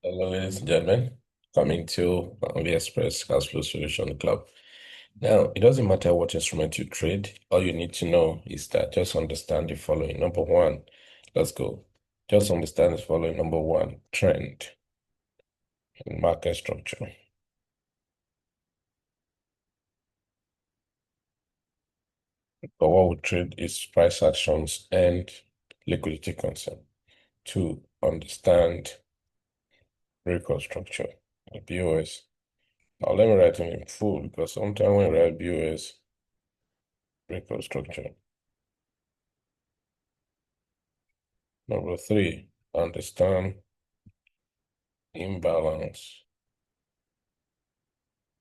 Hello, ladies and gentlemen. Coming to the Express Cash Flow Solution Club. Now, it doesn't matter what instrument you trade. All you need to know is that just understand the following. Number one, let's go. Just understand the following. Number one, trend and market structure. But what we trade is price actions and liquidity concern. Two, understand breakout structure, the BOS. Now, let me write it in full because sometimes when we write BOS, breakout structure. Number three, understand imbalance,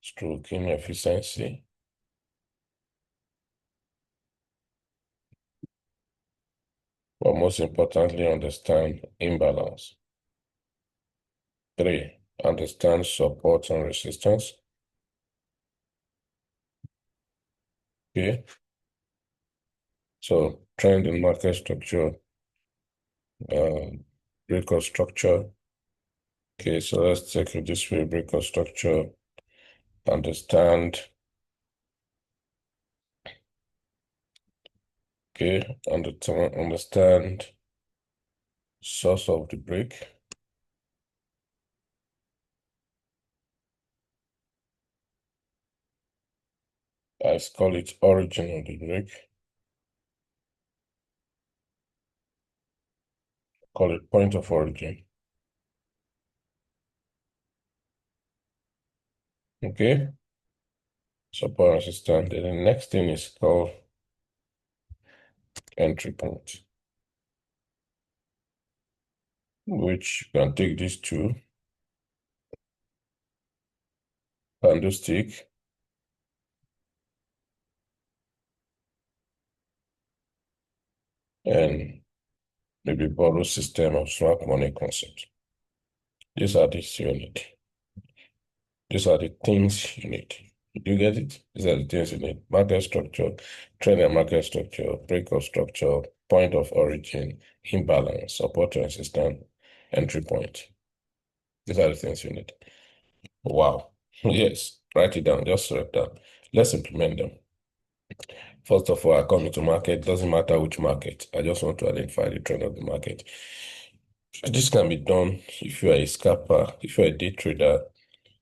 stroke inefficiency. But most importantly, understand imbalance. Three, understand support and resistance. Okay, so trend in market structure, uh, breakout structure. Okay, so let's take it this way, breakout structure, understand, okay, understand source of the break. I call it origin of the break, call it point of origin. Okay, support and resistance. Then the next thing is called entry point, which you can take these two candlestick and maybe borrow system of swap money concept. These are the you need. These are the things you need. Do you get it? These are the things you need. Market structure, trend and market structure, breakout structure, point of origin, imbalance, support and resistance, entry point. These are the things you need. Wow. Yes. Write it down. Just write it down. Let's implement them. First of all, I come into market, doesn't matter which market. I just want to identify the trend of the market. This can be done if you are a scalper, if you're a day trader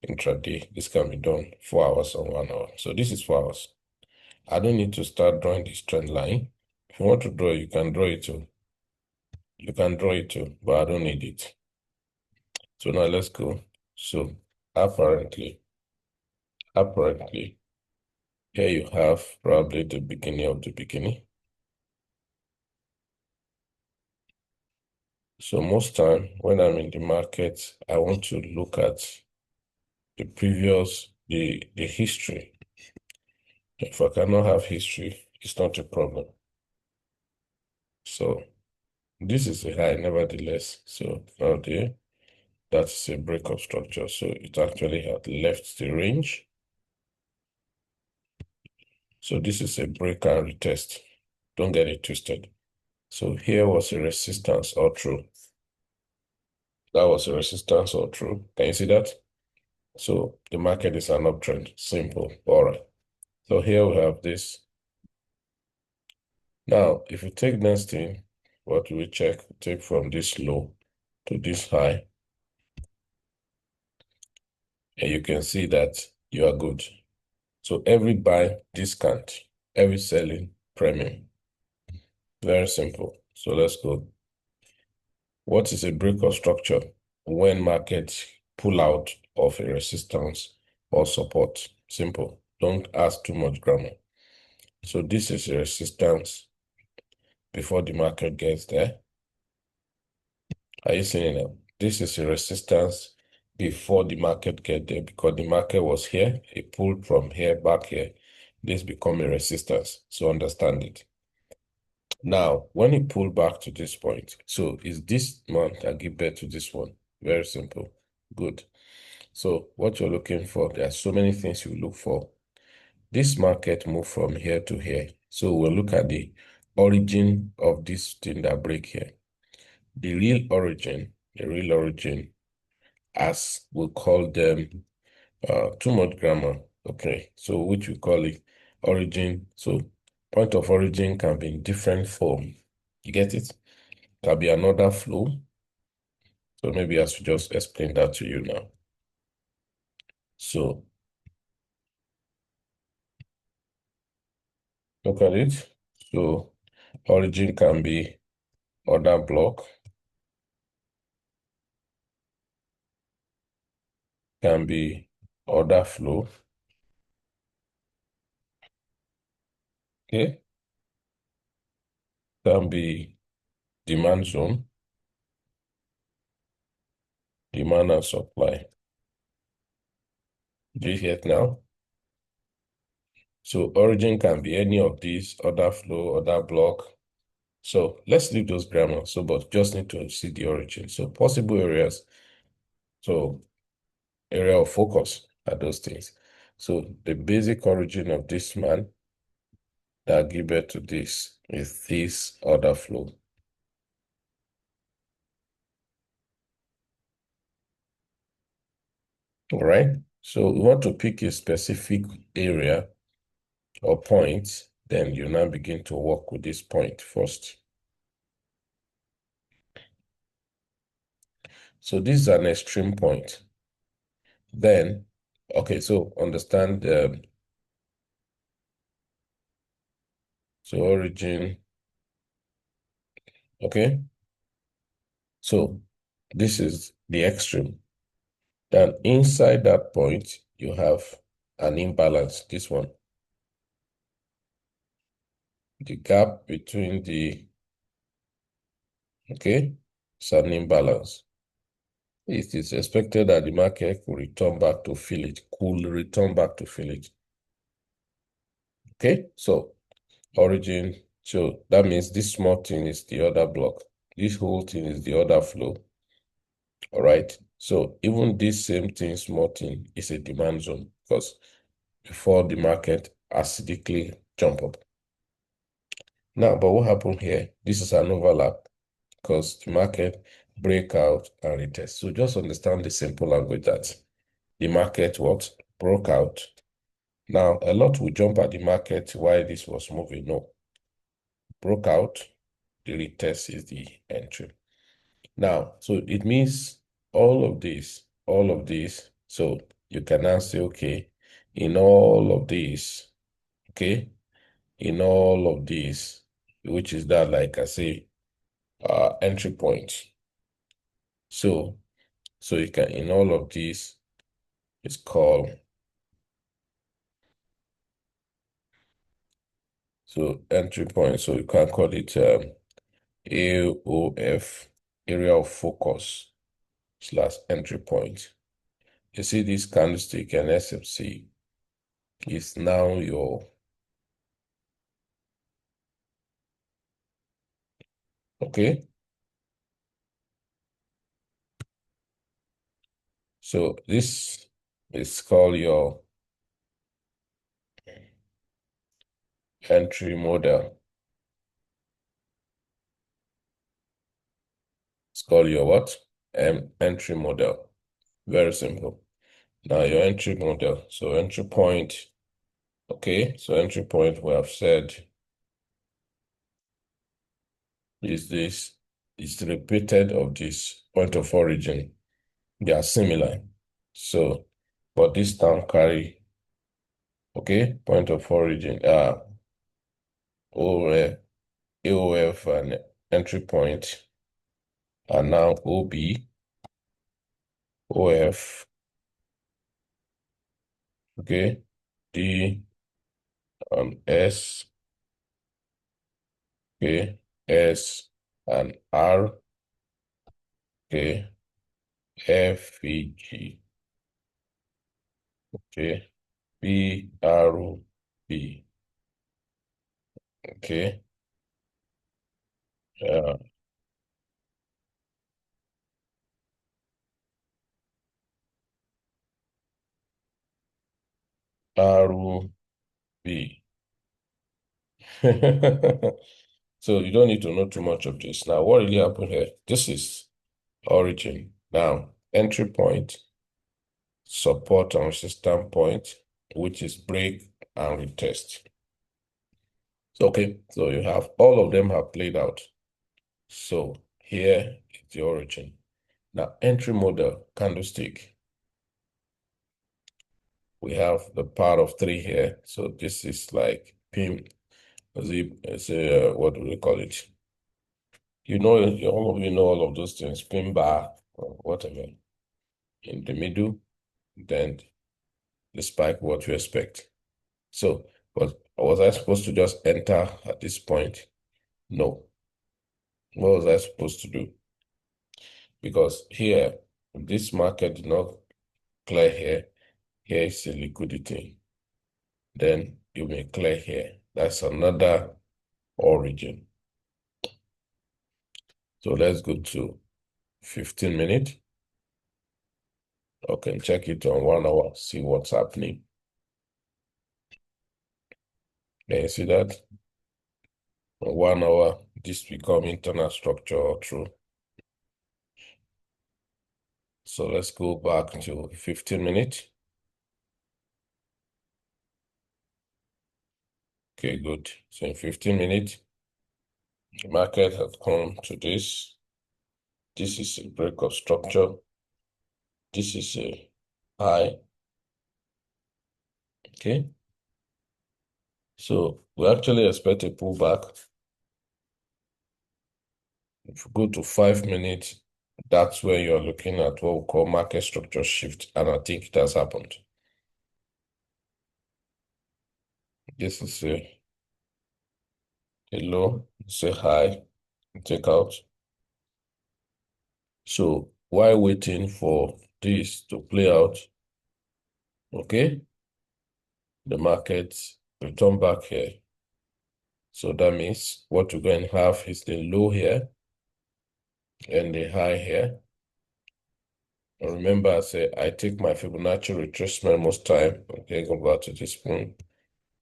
intraday, this can be done 4 hours or 1 hour. So this is 4 hours. I don't need to start drawing this trend line. If you want to draw, you can draw it too. You can draw it too, but I don't need it. So now let's go. So apparently, here you have probably the beginning of the beginning. So most time when I'm in the market, I want to look at the history. If I cannot have history, it's not a problem. So this is a high nevertheless. So now there, that's a breakup structure. So it actually had left the range. So this is a break and retest. Don't get it twisted. So here was a resistance all through. That was a resistance all through. Can you see that? So the market is an uptrend. Simple. All right. So here we have this. Now, if you take next thing, what do we check? Take from this low to this high, and you can see that you are good. So every buy, discount, every selling, premium. Very simple. So let's go. What is a breakout structure? When markets pull out of a resistance or support. Simple. Don't ask too much grammar. So this is a resistance before the market gets there. Are you seeing it now? This is a resistance before the market get there because the market was here. It pulled from here back here. This become a resistance. So understand it. Now, when it pulled back to this point, so is this month that give birth to this one? Very simple. Good. So what you're looking for, there are so many things you look for. This market moved from here to here. So we'll look at the origin of this thing that break here. The real origin as we call them too much grammar. Okay, so which we call it origin. So point of origin can be in different form. You get it? Can be another flow. So maybe I should just explain that to you now. So look at it. So origin can be order block, can be order flow. Okay, can be demand zone, demand and supply. Do you get now? So origin can be any of these, order flow, order block. So let's leave those grammar. So, but just need to see the origin. So possible areas. So area of focus are those things. So the basic origin of this man that give birth to this is this order flow. All right. So we want to pick a specific area or point, then you now begin to work with this point first. So this is an extreme point. Then, okay, so understand, so origin, okay? So this is the extreme. Then inside that point, you have an imbalance, this one. The gap between the, okay, it's an imbalance. It is expected that the market will return back to fill it, could return back to fill it. Okay, so origin, so that means this small thing is the order block. This whole thing is the order flow. All right. So even this same thing, small thing, is a demand zone because before the market acidically jump up. Now, but what happened here? This is an overlap because the market break out and retest. So just understand the simple language that the market what broke out. Now, a lot will jump at the market while this was moving. No, broke out, the retest is the entry. Now, so it means all of this. So you can now say, okay, in all of this, okay, in all of this, which is that, like I say, entry point. So, so you can, in all of this, it's called, so entry point. So you can call it AOF, area of focus slash entry point. You see this candlestick and SMC is now your, okay? So this is called your entry model. It's called your what? Entry model. Very simple. Now your entry model. So entry point, okay? So entry point we have said is this, is repeated of this point of origin. They are similar. So, but this term carry, okay, point of origin, OF, AOF and entry point are now OB, OF, okay, D and S, okay, S and R, okay, F, E, G, okay, B, R, B, okay, uh, R, B. So you don't need to know too much of this. Now, what really happened here? This is origin. Now, entry point, support and resistance point, which is break and retest. Okay, so you have all of them have played out. So here is the origin. Now, entry model candlestick. We have the part of 3 here. So this is like pin, what do we call it? You know, all of you know all of those things, pin bar or whatever. In the middle, then the spike, what you expect. So, was I supposed to just enter at this point? No. What was I supposed to do? Because here, this market did not clear here. Here is the liquidity. Then you may clear here. That's another origin. So let's go to 15 minutes. Okay, check it on 1 hour, see what's happening. Can you see that? On 1 hour, this become internal structure or true. So let's go back to 15 minutes. Okay, good. So in 15 minutes, the market has come to this. This is a break of structure. This is a high. Okay. So we actually expect a pullback. If you go to 5 minutes, that's where you're looking at what we call market structure shift. And I think it has happened. This is a low, it's a high, take out. So while waiting for this to play out, okay, the market return back here. So that means what you're going to have is the low here and the high here. And remember, I say I take my Fibonacci retracement most time. Okay, go back to this point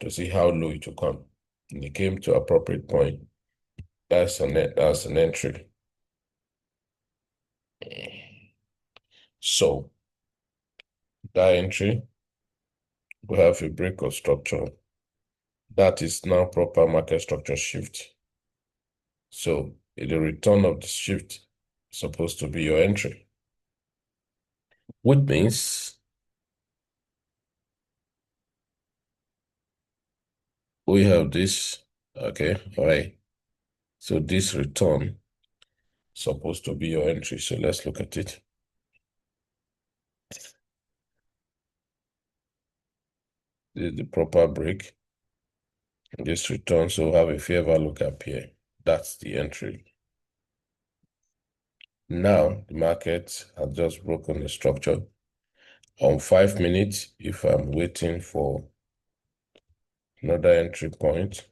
to see how low it will come. And it came to appropriate point. That's an entry. So that entry will have a break of structure. That is now proper market structure shift. So the return of the shift is supposed to be your entry, which means we have this, okay, all right. So this return is supposed to be your entry. So let's look at it. This is the proper break. This return, so have a fair value gap here. That's the entry. Now the market has just broken the structure. On 5 minutes, if I'm waiting for another entry point,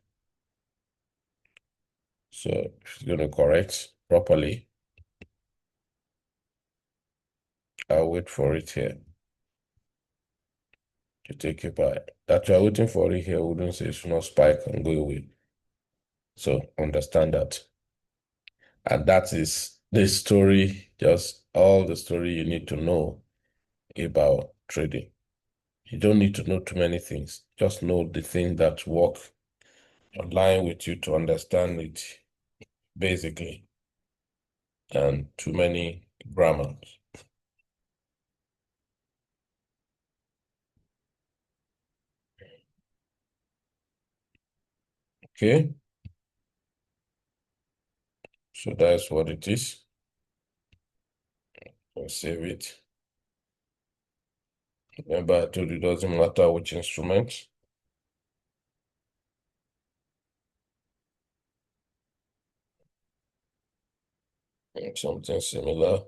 so if it's going to correct properly, I'll wait for it here to take a buy. That you're waiting for it here wouldn't say it's not spike and go away. So understand that. And that is the story, just all the story you need to know about trading. You don't need to know too many things. Just know the thing that work online with you to understand it, basically, and too many grammars. Okay, so that's what it is. I'll save it. Remember, I told you it doesn't matter which instrument. Something similar.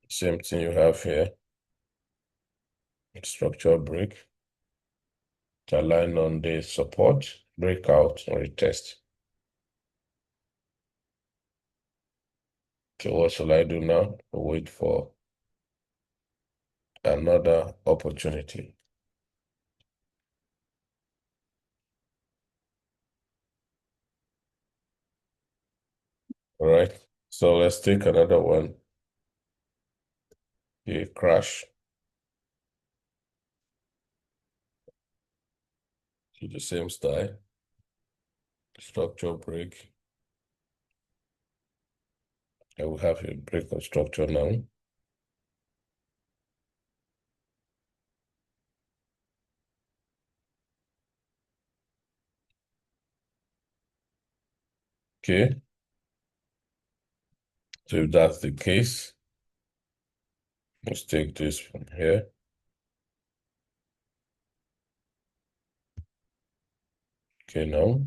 Same thing you have here. Structure break. Align on the support, breakout, or retest. So what shall I do now? Wait for another opportunity. All right. So let's take another one. Okay, crash to the same style. Structure break. I will have a break of structure now. Okay. So if that's the case, let's take this from here. Okay, now.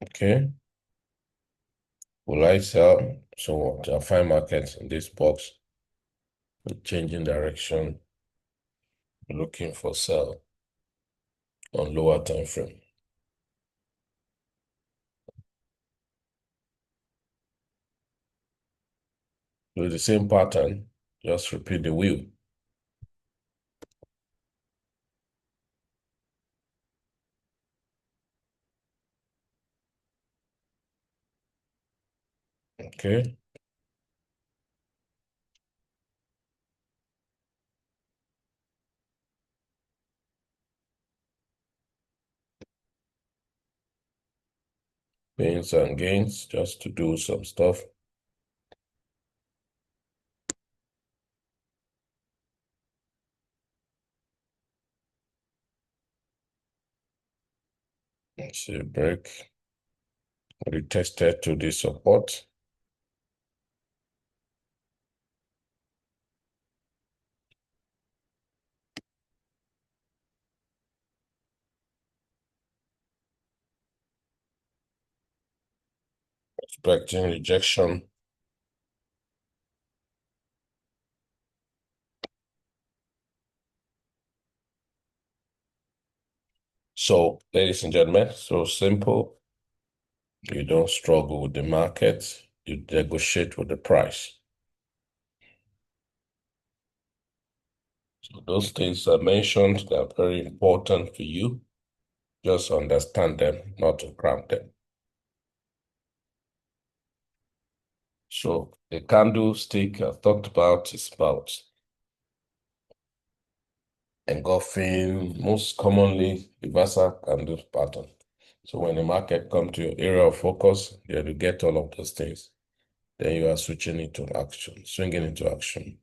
Okay. Will I sell? So I'll find markets in this box. Changing direction. Looking for sell on lower time frame. With the same pattern, just repeat the wheel. Okay. Pains and gains just to do some stuff. Let's see, break. Retested to the support. Expecting rejection. So, ladies and gentlemen, so simple. You don't struggle with the market. You negotiate with the price. So those things I mentioned, they're very important for you. Just understand them, not to cram them. So the candlestick I've talked about is about engulfing most commonly reversal candle pattern. So when the market come to your area of focus, you get all of those things. Then you are switching into action, swinging into action.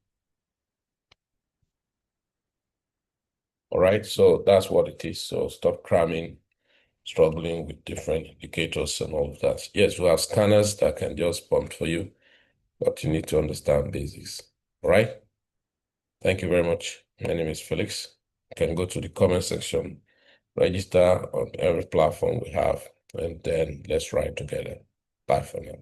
All right, so that's what it is. So stop cramming, struggling with different indicators and all of that. Yes, we have scanners that can just pump for you, but you need to understand basics. All right. Thank you very much. My name is Felix. You can go to the comment section, register on every platform we have, and then let's ride together. Bye for now.